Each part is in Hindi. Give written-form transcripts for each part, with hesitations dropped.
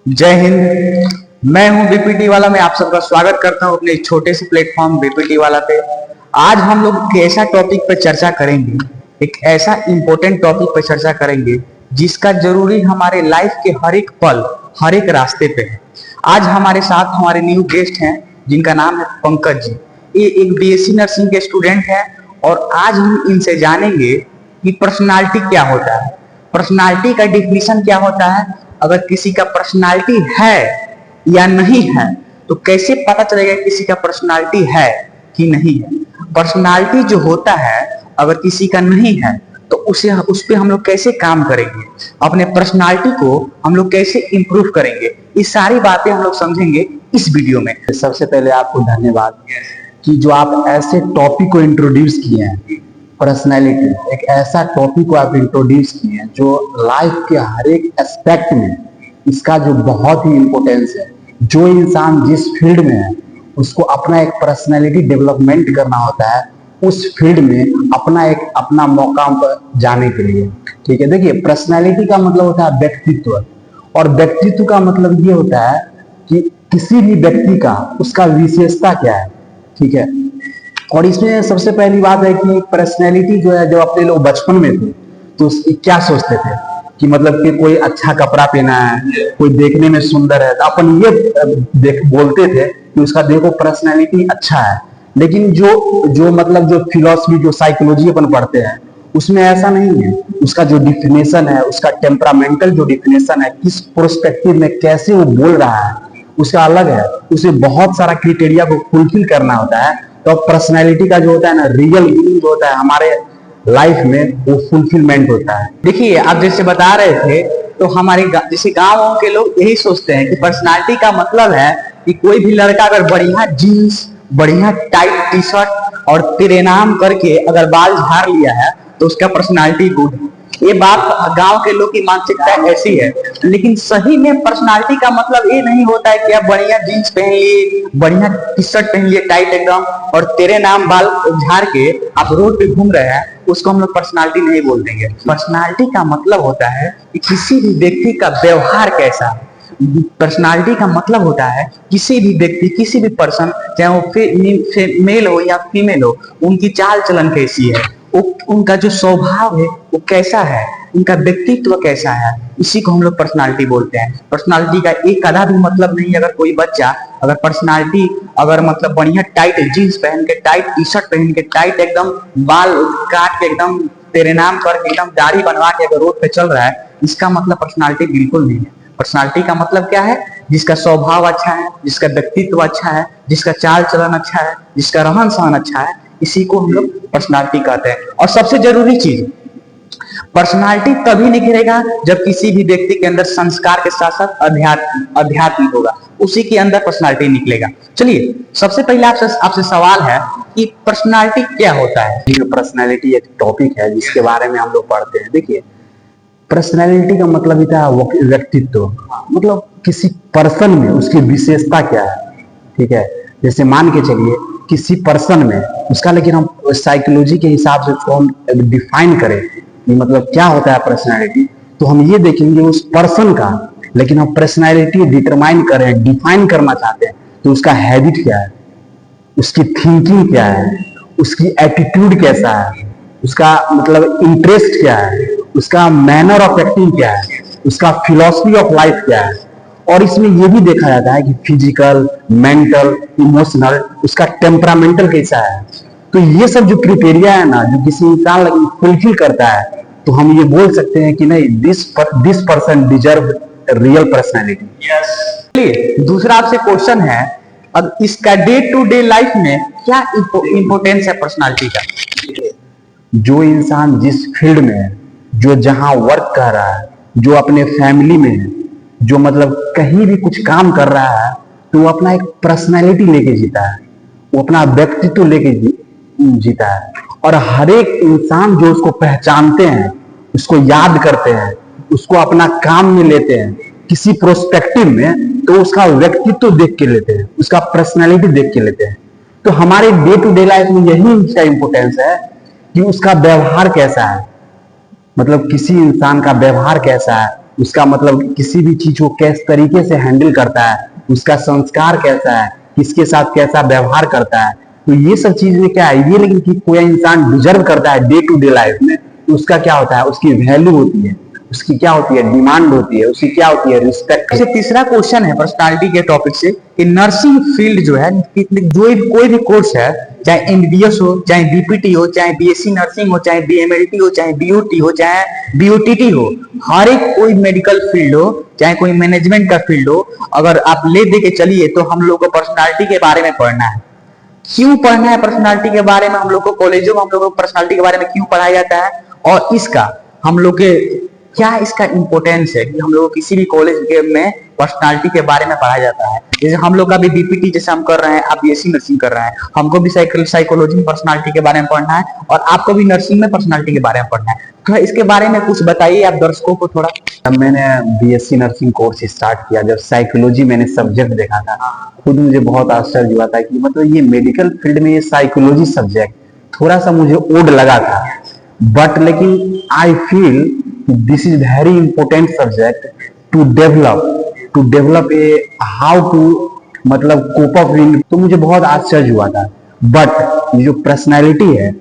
जय हिंद। मैं हूं बीपीटी वाला। मैं आप सबका स्वागत करता हूं अपने छोटे से प्लेटफॉर्म बीपीटी वाला पे। आज हम लोग एक ऐसा टॉपिक पर चर्चा करेंगे, एक ऐसा इंपॉर्टेंट टॉपिक पर चर्चा करेंगे जिसका जरूरी हमारे लाइफ के हर एक पल, हर एक रास्ते पे है। आज हमारे साथ हमारे न्यू गेस्ट हैं जिनका नाम है पंकज जी। ये एक बीएससी नर्सिंग के स्टूडेंट हैं और आज हम इनसे जानेंगे कि पर्सनालिटी क्या होता है, पर्सनालिटी का डिफिनीशन क्या होता है, अगर किसी का पर्सनालिटी है या नहीं है तो कैसे पता चलेगा किसी का पर्सनालिटी है कि नहीं है। पर्सनालिटी जो होता है अगर किसी का नहीं है तो उस पे हम लोग कैसे काम करेंगे, अपने पर्सनालिटी को हम लोग कैसे इंप्रूव करेंगे, ये सारी बातें हम लोग समझेंगे इस वीडियो में। सबसे पहले आपको धन्यवाद कि जो आप ऐसे टॉपिक को इंट्रोड्यूस किए हैं। पर्सनैलिटी एक ऐसा टॉपिक को आप इंट्रोड्यूस किए हैं जो लाइफ के हर एक एस्पेक्ट में इसका जो बहुत ही इंपॉर्टेंस है। जो इंसान जिस फील्ड में है उसको अपना एक पर्सनैलिटी डेवलपमेंट करना होता है, उस फील्ड में अपना मौका पर जाने के लिए। ठीक है, देखिए पर्सनैलिटी का मतलब होता है व्यक्तित्व, और व्यक्तित्व का मतलब ये होता है कि किसी भी व्यक्ति का उसका विशेषता क्या है। ठीक है, और इसमें सबसे पहली बात है कि पर्सनैलिटी जो है, जब अपने लोग बचपन में थे तो क्या सोचते थे कि मतलब कि कोई अच्छा कपड़ा पहना है, कोई देखने में सुंदर है तो अपन ये बोलते थे कि उसका देखो पर्सनैलिटी अच्छा है। लेकिन जो फिलॉसफी, जो साइकोलॉजी अपन पढ़ते हैं उसमें ऐसा नहीं है। उसका जो डिफिनेशन है, उसका टेम्परामेंटल जो डिफिनेशन है, किस प्रोस्पेक्टिव में कैसे वो बोल रहा है उसका अलग है। उसे बहुत सारा क्राइटेरिया को फुलफिल करना होता है। तो पर्सनैलिटी का जो होता है ना, रियल मीनिंग जो होता है हमारे लाइफ में, वो फुलफिलमेंट होता है। देखिए, आप जैसे बता रहे थे तो हमारे जैसे गांवों के लोग यही सोचते हैं कि पर्सनालिटी का मतलब है कि कोई भी लड़का अगर बढ़िया जीन्स, बढ़िया टाइट टी शर्ट और तेरे नाम करके अगर बाल झाड़ लिया है तो उसका पर्सनालिटी गुड है। ये बात गांव के लोग की मानसिकता ऐसी है। लेकिन सही में पर्सनालिटी का मतलब ये नहीं होता है कि आप बढ़िया जीन्स पहन लिए, बढ़िया टी शर्ट पहन लिए टाइट एकदम, और तेरे नाम बाल झाड़ के आप रोड पे घूम रहे हैं, उसको हम लोग पर्सनालिटी नहीं बोल देंगे। पर्सनालिटी का मतलब होता है कि किसी भी व्यक्ति का व्यवहार कैसा है। पर्सनालिटी का मतलब होता है किसी भी व्यक्ति, किसी भी पर्सन, चाहे वो मेल हो या फीमेल हो, उनकी चाल चलन कैसी है, उनका जो स्वभाव है वो कैसा है, उनका व्यक्तित्व कैसा है, इसी को हम लोग पर्सनालिटी बोलते हैं। पर्सनालिटी का एक आधा भी मतलब नहीं। अगर कोई बच्चा अगर पर्सनालिटी अगर मतलब बढ़िया टाइट जीन्स पहन के, टाइट टी शर्ट पहन के, टाइट एकदम बाल काट के, एकदम तेरे नाम करके, एकदम दाढ़ी बनवा के अगर रोड पे चल रहा है, इसका मतलब पर्सनालिटी बिल्कुल नहीं है। पर्सनालिटी का मतलब क्या है? जिसका स्वभाव अच्छा है, जिसका व्यक्तित्व अच्छा है, जिसका चाल चलन अच्छा है, जिसका रहन सहन अच्छा है, इसी को हम लोग पर्सनालिटी कहते हैं। और सबसे जरूरी चीज, पर्सनालिटी तभी निखरेगा जब किसी भी व्यक्ति के अंदर संस्कार के साथ साथ अध्यात्म होगा, उसी के अंदर पर्सनालिटी निकलेगा। चलिए, सबसे पहले आपसे सवाल है कि पर्सनालिटी क्या होता है। पर्सनैलिटी एक टॉपिक है जिसके बारे में हम लोग पढ़ते हैं। देखिए, पर्सनैलिटी का मतलब होता है व्यक्तित्व, मतलब किसी पर्सन में उसकी विशेषता क्या है। ठीक है, जैसे मान के चलिए किसी पर्सन में उसका, लेकिन हम साइकोलॉजी के हिसाब से उसको हम डिफाइन करें कि मतलब क्या होता है पर्सनैलिटी, तो हम ये देखेंगे उस पर्सन का, लेकिन हम पर्सनैलिटी डिटरमाइन करें, डिफाइन करना चाहते हैं तो उसका हैबिट क्या है, उसकी थिंकिंग क्या है, उसकी एटीट्यूड कैसा है, उसका मतलब इंटरेस्ट क्या है, उसका मैनर ऑफ एक्टिंग क्या है, उसका फिलॉसफी ऑफ लाइफ क्या है। और इसमें यह भी देखा जाता है कि फिजिकल, मेंटल, इमोशनल, उसका टेम्परामेंटल कैसा है। तो ये सब जो क्राइटेरिया है ना, जो किसी इंसान लगे फुलफिल करता है, तो हम ये बोल सकते हैं कि नहीं, this person deserve real personality. चलिए, दूसरा आपसे क्वेश्चन है, अब इसका डे टू डे लाइफ में क्या इंपॉर्टेंस है पर्सनालिटी का? जो इंसान जिस फील्ड में है, जो जहां वर्क कर रहा है, जो अपने फैमिली में है, जो मतलब कहीं भी कुछ काम कर रहा है, तो वो अपना एक पर्सनैलिटी लेके जीता है, वो अपना व्यक्तित्व लेके जीता है। और हर एक इंसान जो उसको पहचानते हैं, उसको याद करते हैं, उसको अपना काम में लेते हैं किसी प्रोस्पेक्टिव में, तो उसका व्यक्तित्व देख के लेते हैं, उसका पर्सनैलिटी देख के लेते हैं। तो हमारे डे टू डे लाइफ में यही इसका इंपॉर्टेंस है कि उसका व्यवहार कैसा है, मतलब किसी इंसान का व्यवहार कैसा है, उसका मतलब किसी भी चीज को किस तरीके से हैंडल करता है, उसका संस्कार कैसा है, किसके साथ कैसा व्यवहार करता है। तो ये सब चीज में क्या है, ये लेकिन कि कोई इंसान डिजर्व करता है डे टू डे लाइफ में, तो उसका क्या होता है, उसकी वैल्यू होती है, उसकी क्या होती है, डिमांड होती है, उसकी क्या होती है, रिस्पेक्ट। जैसे तीसरा क्वेश्चन है पर्सनालिटी के टॉपिक से कि नर्सिंग फील्ड जो है, जो कोई भी कोर्स है, चाहे एमबीबीएस हो, चाहे बीपीटी हो, चाहे बीएससी नर्सिंग हो, चाहे बीएमएलटी हो, चाहे बीओटी हो, चाहे बीओटीटी हो, हर एक कोई मेडिकल फील्ड हो, चाहे कोई मैनेजमेंट का फील्ड हो, अगर आप ले दे के चलिए तो हम लोग को पर्सनालिटी के बारे में पढ़ना है। क्यों पढ़ना है पर्सनालिटी के बारे में? हम लोग को कॉलेजों में हम लोग को पर्सनालिटी के बारे में क्यों पढ़ाया जाता है, और इसका हम लोग के क्या इसका इंपोर्टेंस है कि हम लोग को किसी भी कॉलेज में पर्सनालिटी के बारे में पढ़ाया जाता है। जैसे हम लोग का भी बीपीटी जैसे हम कर रहे हैं, आप बीएससी नर्सिंग कर रहे हैं, हमको भी साइकोलॉजी में पर्सनालिटी के बारे में पढ़ना है, और आपको भी नर्सिंग में पर्सनालिटी के बारे में पढ़ना है। तो इसके बारे में कुछ बताइए आप दर्शकों को थोड़ा। जब मैंने बीएससी नर्सिंग कोर्स स्टार्ट किया, जब साइकोलॉजी मैंने सब्जेक्ट देखा था, खुद मुझे बहुत आश्चर्य हुआ था कि मतलब ये मेडिकल फील्ड में ये साइकोलॉजी सब्जेक्ट थोड़ा सा मुझे ओड लगा था, बट लेकिन I feel this is very important subject to develop a how to मतलब कोप अप इन। तो मुझे बहुत आश्चर्य हुआ था। बट ये जो पर्सनैलिटी है,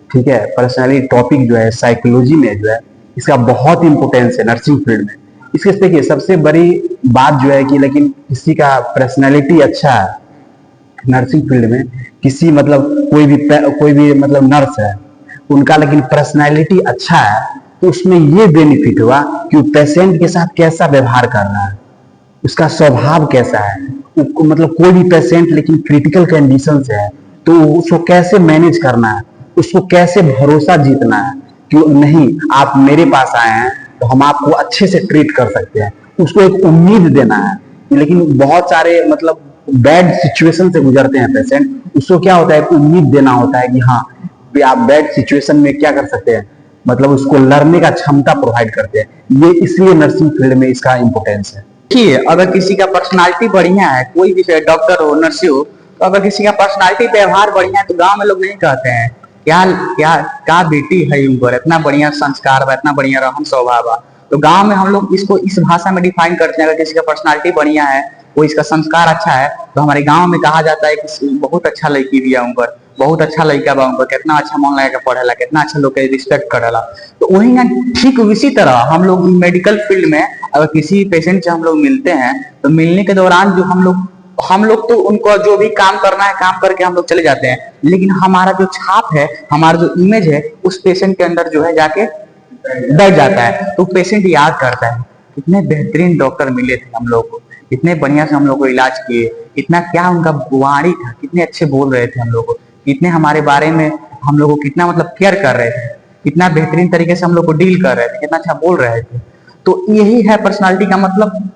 ठीक है, पर्सनैलिटी टॉपिक जो है साइकोलॉजी में जो है, इसका बहुत इंपॉर्टेंस है नर्सिंग फील्ड में। इसके देखिए सबसे बड़ी बात जो है कि लेकिन किसी का पर्सनैलिटी अच्छा है नर्सिंग फील्ड में, किसी मतलब कोई भी मतलब नर्स है, उनका लेकिन पर्सनैलिटी अच्छा है, तो उसमें ये बेनिफिट हुआ कि वो पेशेंट के साथ कैसा व्यवहार कर रहा है, उसका स्वभाव कैसा है, मतलब कोई भी पेशेंट लेकिन क्रिटिकल कंडीशन से है तो उसको कैसे मैनेज करना है, उसको कैसे भरोसा जीतना है कि नहीं आप मेरे पास आए हैं तो हम आपको अच्छे से ट्रीट कर सकते हैं, उसको एक उम्मीद देना है। लेकिन बहुत सारे मतलब बैड सिचुएशन से गुजरते हैं पेशेंट, उसको क्या होता है, एक उम्मीद देना होता है कि हाँ आप बैड सिचुएशन में क्या कर सकते हैं, मतलब उसको लड़ने का क्षमता प्रोवाइड करते हैं। ये इसलिए नर्सिंग फील्ड में इसका इंपॉर्टेंस है। देखिए अगर किसी का पर्सनालिटी बढ़िया है, कोई भी डॉक्टर हो, नर्स हो, तो अगर किसी का पर्सनालिटी व्यवहार बढ़िया है तो गांव में लोग नहीं कहते हैं क्या क्या क्या बेटी है ऊपर, इतना बढ़िया संस्कार बा, इतना बढ़िया रहन स्वभाव बा। तो गांव में हम लोग इसको इस भाषा में डिफाइन करते हैं, अगर किसी का पर्सनालिटी बढ़िया है, कोई इसका संस्कार अच्छा है, तो हमारे गांव में कहा जाता है कि बहुत अच्छा लड़की भी है ऊपर, बहुत अच्छा लड़का बा ऊपर, कितना अच्छा मन लगा के पढ़ेला, कितना अच्छा लोग के रिस्पेक्ट करेला। तो वही ना, ठीक इसी तरह हम लोग मेडिकल फील्ड में अगर किसी पेशेंट से हम लोग मिलते हैं तो मिलने के दौरान जो हम लोग तो उनको जो भी काम करना है काम करके हम लोग चले जाते हैं, लेकिन हमारा जो छाप है, हमारा जो इमेज है, उस पेशेंट के अंदर जो है जाके बैठ जाता है। तो पेशेंट याद करता है कितने बेहतरीन डॉक्टर मिले थे हम लोग को, इतने बढ़िया से हम लोग को इलाज किए, इतना क्या उनका वाणी था, कितने अच्छे बोल रहे थे हम लोग को, कितने हमारे बारे में हम लोग को कितना मतलब केयर कर रहे थे, कितना बेहतरीन तरीके से हम लोग को डील कर रहे थे, कितना अच्छा बोल रहे थे। तो यही है पर्सनालिटी का मतलब।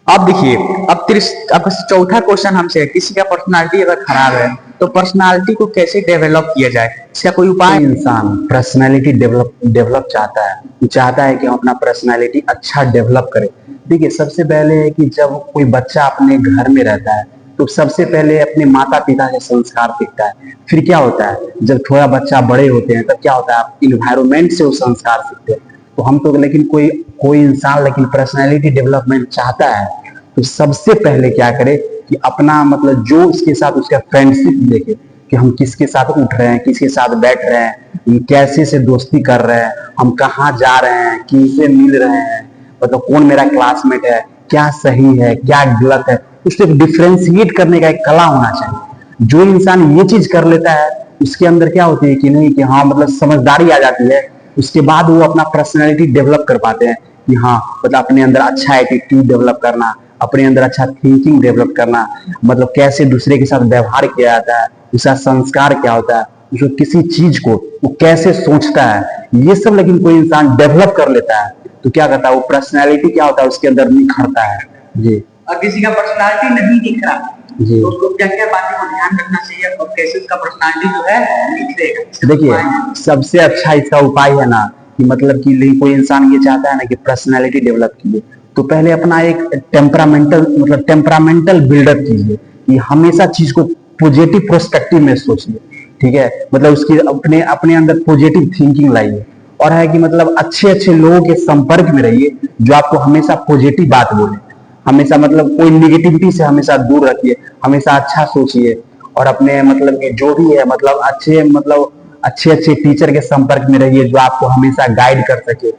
अब देखिए, अब चौथा क्वेश्चन हमसे है, किसी का पर्सनालिटी अगर खराब है तो पर्सनालिटी को कैसे डेवलप किया जाए, इसका कोई उपाय? इंसान पर्सनालिटी डेवलप चाहता है कि हम अपना पर्सनालिटी अच्छा डेवलप करें। देखिए सबसे पहले है कि जब कोई बच्चा अपने घर में रहता है तो सबसे पहले अपने माता पिता के संस्कार सीखता है। फिर क्या होता है, जब थोड़ा बच्चा बड़े होते हैं तब क्या होता है, इन्वायरमेंट से वो संस्कार सीखते हैं। तो हम तो लेकिन कोई इंसान लेकिन पर्सनालिटी डेवलपमेंट चाहता है तो सबसे पहले क्या करे कि अपना मतलब जो इसके साथ उसका फ्रेंडशिप देखे कि हम किसके साथ उठ रहे हैं, किसके साथ बैठ रहे हैं, कैसे से दोस्ती कर रहे हैं, हम कहाँ जा रहे हैं, किनसे मिल रहे हैं, मतलब कौन मेरा क्लासमेट है, क्या सही है क्या गलत है, उसको डिफ्रेंशिएट करने का एक कला होना चाहिए। जो इंसान ये चीज कर लेता है उसके अंदर क्या होती है कि नहीं कि हाँ मतलब समझदारी आ जाती है, उसके बाद वो अपना पर्सनैलिटी डेवलप कर पाते हैं कि हाँ मतलब अपने अंदर अच्छा एटीट्यूड डेवलप करना, अपने अंदर अच्छा थिंकिंग डेवलप करना, मतलब कैसे दूसरे के साथ व्यवहार किया जाता है, उसका संस्कार क्या होता है, उसको किसी चीज को वो कैसे सोचता है, ये सब लेकिन कोई इंसान डेवलप कर लेता है तो क्या करता है, वो पर्सनैलिटी क्या होता है उसके अंदर निखरता है। जी, और किसी का पर्सनालिटी नहीं दिख रहा जी, तो उसको क्या क्या बातें को ध्यान रखना चाहिए और कैसे उसका पर्सनालिटी जो है निखरेगा? देखिए सबसे अच्छा इसका उपाय है ना कि मतलब कि कोई इंसान ये चाहता है ना कि पर्सनैलिटी डेवलप कीजिए तो पहले अपना एक टेम्परामेंटल बिल्डअप कीजिए कि हमेशा चीज को पॉजिटिव प्रोस्पेक्टिव में सोचिए। ठीक है, मतलब उसकी अपने अंदर पॉजिटिव थिंकिंग लाइए और है कि मतलब अच्छे अच्छे लोगों के संपर्क में रहिए जो आपको हमेशा पॉजिटिव बात बोले, हमेशा मतलब कोई निगेटिविटी से हमेशा दूर रखिए, हमेशा अच्छा सोचिए और अपने मतलब कि जो भी है मतलब अच्छे अच्छे टीचर के संपर्क में रहिए जो आपको हमेशा गाइड कर सके।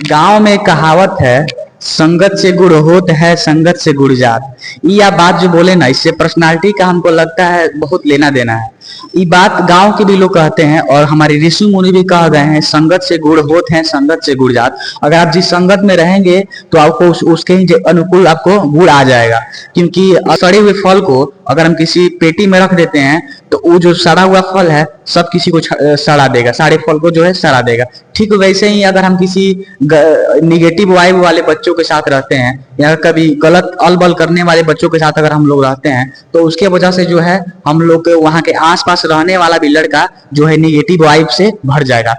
गांव में कहावत है, संगत से गुण होत है, संगत से गुण जात। ये आप बात जो बोले ना, इससे पर्सनालिटी का हमको लगता है बहुत लेना देना है। ये बात गांव के भी लोग कहते हैं और हमारे ऋषि मुनि भी कह गए हैं, संगत से गुण होत है, संगत से गुण जात। अगर आप जिस संगत में रहेंगे तो आपको उसके ही अनुकूल आपको गुण आ जाएगा। क्योंकि सड़े हुए फल को अगर हम किसी पेटी में रख देते हैं तो वो जो सड़ा हुआ फल है सब किसी को सड़ा देगा, सारे फल को जो है सड़ा देगा। ठीक वैसे ही अगर हम किसी निगेटिव वाइब वाले बच्चों के साथ रहते हैं या कभी गलत अलबल करने वाले बच्चों के साथ अगर हम लोग रहते हैं तो उसके वजह से जो है हम लोग के वहां के आसपास रहने वाला भी लड़का जो है निगेटिव वाइब से भर जाएगा।